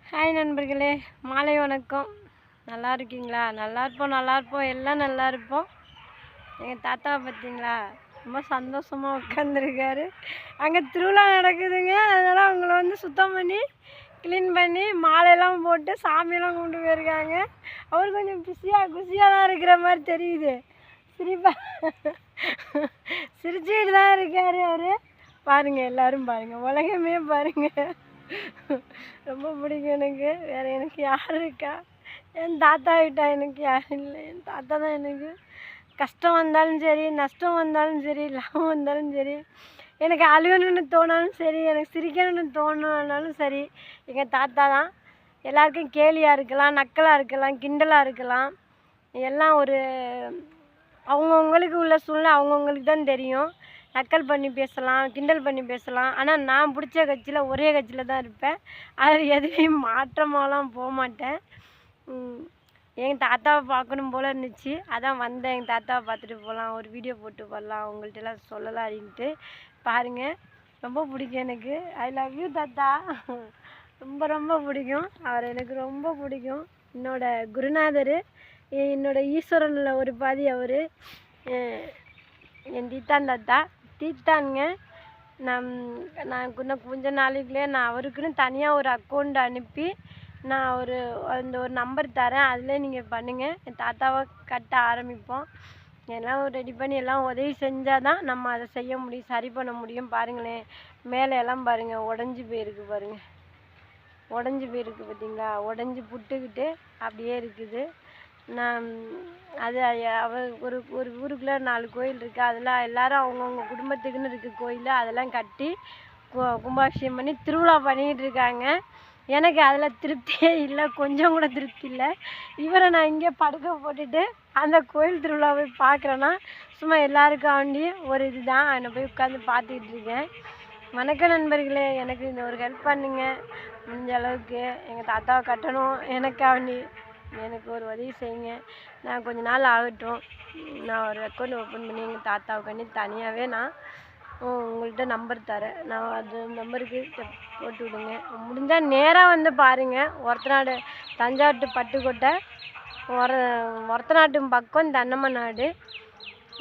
Hi நண்பர்களே, மாலை வணக்கம். நல்லா இருக்கீங்களா? நல்லா இருப்போம், எல்லாம் நல்லா இருப்போம். எங்கள் தாத்தாவை பார்த்தீங்களா, ரொம்ப சந்தோஷமாக உட்காந்துருக்காரு. அங்கே திருவிழா நடக்குதுங்க. அதனால் அவங்கள வந்து சுத்தம் பண்ணி க்ளீன் பண்ணி மாலையெல்லாம் போட்டு சாமியெல்லாம் கும்பிட்டு போயிருக்காங்க. அவர் கொஞ்சம் குஷியாக தான் இருக்கிற மாதிரி தெரியுது. சிரிச்சுக்கிட்டு தான் இருக்கார் அவர். பாருங்கள், எல்லோரும் பாருங்கள், உலகமே பாருங்கள். ரொம்ப பிடிக்கும் எனக்கு. வேறு எனக்கு யார் இருக்கா? என் தாத்தா விட்டா எனக்கு யாரும் இல்லை. என் தாத்தா தான் எனக்கு. கஷ்டம் வந்தாலும் சரி, நஷ்டம் வந்தாலும் சரி, லாபம் வந்தாலும் சரி, எனக்கு அழுகணும்னு தோணாலும் சரி, எனக்கு சிரிக்கணும்னு தோணுனாலும் சரி, எங்கள் தாத்தா தான். எல்லாருக்கும் கேலியாக இருக்கலாம், நக்கலாக இருக்கலாம், கிண்டலாக இருக்கலாம், எல்லாம் ஒரு அவங்கவுங்களுக்கு உள்ள சூழ்நிலை அவங்கவுங்களுக்கு தான் தெரியும். நக்கல் பண்ணி பேசலாம், கிண்டல் பண்ணி பேசலாம். ஆனால் நான் பிடிச்ச கட்சியில் ஒரே கட்சியில் தான் இருப்பேன். அதில் எதுலேயும் மாற்றமாலாம் போக மாட்டேன். எங்கள் தாத்தாவை பார்க்கணும் போல் இருந்துச்சு, அதான் வந்தேன். எங்கள் தாத்தாவை பார்த்துட்டு போகலாம், ஒரு வீடியோ போட்டு போடலாம், உங்கள்கிட்டலாம் சொல்லலாம் அப்படின்ட்டு. பாருங்கள், ரொம்ப பிடிக்கும் எனக்கு. ஐ லவ் யூ தாத்தா. ரொம்ப ரொம்ப பிடிக்கும் அவர், எனக்கு ரொம்ப பிடிக்கும். என்னோடய குருநாதர், என்னோடய ஈஸ்வரனில் ஒரு பாதி அவர். என் தீத்தான் தாத்தா தீத்தானுங்க. நான் இன்னும் கொஞ்ச நாளைக்குள்ளே நான் அவருக்குன்னு தனியாக ஒரு அக்கௌண்ட் அனுப்பி நான் அந்த ஒரு நம்பர் தரேன். அதில் நீங்கள் பண்ணுங்கள். என் தாத்தாவை கட்ட ஆரம்பிப்போம். எல்லாம் ரெடி பண்ணி எல்லாம் உதவி செஞ்சால் தான் நம்ம அதை செய்ய முடியும், சரி பண்ண முடியும். பாருங்களேன், மேலே எல்லாம் பாருங்கள், உடஞ்சி போயிருக்கு பாருங்கள். உடஞ்சி போயிருக்கு பார்த்தீங்களா? உடஞ்சி புட்டுக்கிட்டு அப்படியே இருக்குது. நான் அது ஒரு ஒரு ஊருக்குள்ளே 4 கோயில் இருக்குது. அதில் எல்லோரும் அவங்கவுங்க குடும்பத்துக்குன்னு இருக்குது கோயில். அதெல்லாம் கட்டி கும்பாபிஷேகம் பண்ணி திருவிழா பண்ணிக்கிட்டு இருக்காங்க. எனக்கு அதில் திருப்தியே இல்லை, கொஞ்சம் கூட திருப்தி இல்லை. இவரை நான் இங்கே படுக்க போட்டுட்டு அந்த கோயில் திருவிழா போய் பார்க்குறேன்னா சும்மா எல்லாருக்கும் வேண்டி ஒரு இதுதான். என்னை போய் உட்காந்து பார்த்துக்கிட்டு இருக்கேன். வணக்கம் நண்பர்களே, எனக்கு இந்த ஒரு ஹெல்ப் பண்ணுங்க. முடிஞ்ச அளவுக்கு எங்கள் தாத்தாவை கட்டணும். எனக்காண்டி எனக்கு ஒரு உதவி செய்யுங்க. நான் கொஞ்ச நாள் ஆகட்டும், நான் ஒரு அக்கௌண்ட் ஓப்பன் பண்ணி எங்கள் தாத்தாவுக்காண்டி தனியாகவே நான் உங்கள்கிட்ட நம்பர் தரேன். நான் அது நம்பருக்கு போட்டு விடுங்க. முடிஞ்சால் நேராக வந்து பாருங்கள். ஒரத்தநாடு, தஞ்சாவூர் பட்டுக்கோட்டை, ஒரத்தநாட்டு பக்கம் தென்னமநாடு.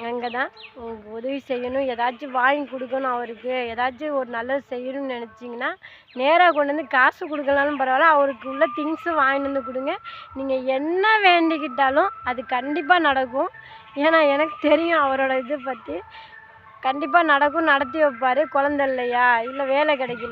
அங்கே தான் உங்களுக்கு உதவி செய்யணும், ஏதாச்சும் வாங்கி கொடுக்கணும், அவருக்கு ஏதாச்சும் ஒரு நல்லது செய்யணும்னு நினச்சிங்கன்னா நேராக கொண்டு வந்து காசு கொடுக்கலாலும் பரவாயில்ல, அவருக்கு உள்ள திங்ஸு வாங்கிட்டு வந்து கொடுங்க. நீங்கள் என்ன வேண்டிக்கிட்டாலும் அது கண்டிப்பாக நடக்கும். ஏன்னா எனக்கு தெரியும் அவரோட இது பற்றி. கண்டிப்பாக நடக்கும், நடத்தி வைப்பார். குழந்த இல்லையா, இல்லை வேலை கிடைக்கல,